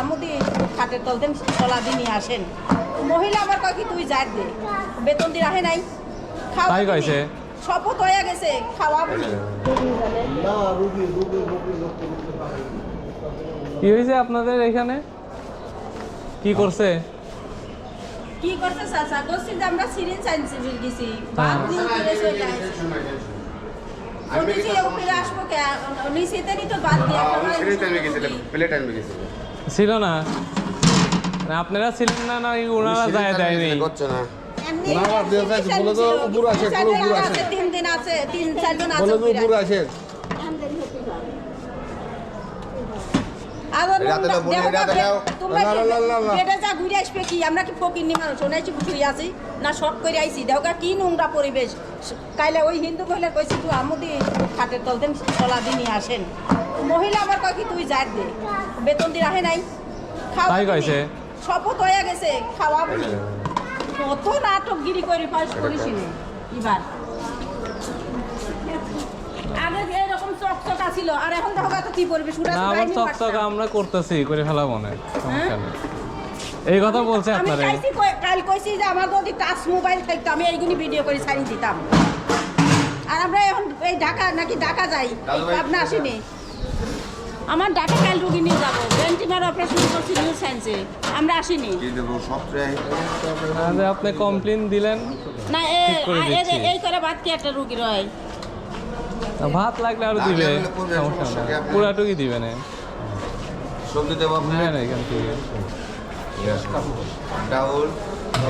আমুদি খাটের তল দেন চলা দিনই আসেন মহিলা আমার কয় কি তুই যাই দে বেতন দিয়ে রাখে নাই খাওয়া তাই কইছে শপথ হয়ে গেছে খাওয়া বলি কি হয়েছে আপনাদের এখানে কি করছে কি করছে চাচা করছি যে আমরা সিরিঞ্জ আনছি গেছি বাদ দিয়ে ফিরে চলে আসছি ছিল না আপনারা ছিলেন না না ওনারা যায় দেয়নি আমরা কি ফকির নি মানুষ শোনাইছি বুঝি আছি না শখ করে আইছি দেখা কি নোংরা পরিবেশ কাইলে ওই হিন্দু মহিলা কইছি তুই আমুদি খাটের তল দেন চলা দিনই আসেন মহিলা আমার কয় কি তুই যাই দে বেতন দিয়ে রাখে নাই খাওয়া কইছে শপথ হয়ে গেছে খাওয়া বলি কত নাটকগিরি করে পাস করিস এবার আগে এরকম চকচকা ছিল আর এখন দেখো এত কি পরিবেশ উড়া না আবার চকচকা আমরা করতেছি করে ফেলা মনে সমস্যা নেই এই কথা বলছে আপনারা আমি কাল কইছি যে আমার যদি টাচ মোবাইল থাকতো আমি এইগুলি ভিডিও করে ছাড়ি দিতাম আর আমরা এখন এই ঢাকা নাকি ঢাকা যাই আপনি আসেনি আমার ঢাকা কাল রুগী নিয়ে যাবো ভেন্টিমার অপারেশন করছি নিউ সায়েন্সে আমরা আসিনি আপনি কমপ্লেন দিলেন না এই করে ভাত কি একটা রুগী রয় ভাত লাগলে আরো দিবে সমস্যা নেই পুরাটুকি দিবে না সবজি দেবো আপনি এখান থেকে ডাউল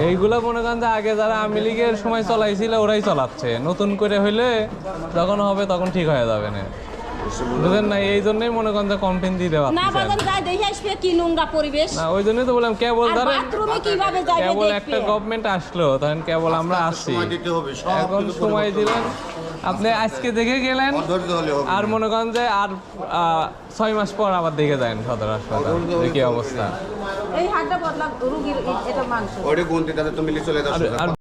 এইগুলা মনে করেন যে আগে যারা আওয়ামী লীগের সময় চলাইছিল ওরাই চালাচ্ছে নতুন করে হইলে যখন হবে তখন ঠিক হয়ে যাবে না বুঝলেন না এই জন্যই মনে করেন যে কমপ্লেন দিয়ে দেওয়া না বাজান যাই দেখে আসবে কি নোংরা পরিবেশ না ওই জন্যই তো বললাম কেবল ধরেন বাথরুমে কিভাবে যাবে কেবল একটা গভর্নমেন্ট আসলো তখন কেবল আমরা আসছি এখন সময় দিলেন আপনি আজকে দেখে গেলেন আর মনে করেন যে আর 6 মাস পর আবার দেখে যান সদর হাসপাতাল কি অবস্থা এই হাতটা বদলা রুগীর এটা মাংস ওরে গুনতে তাহলে তুমি চলে যাও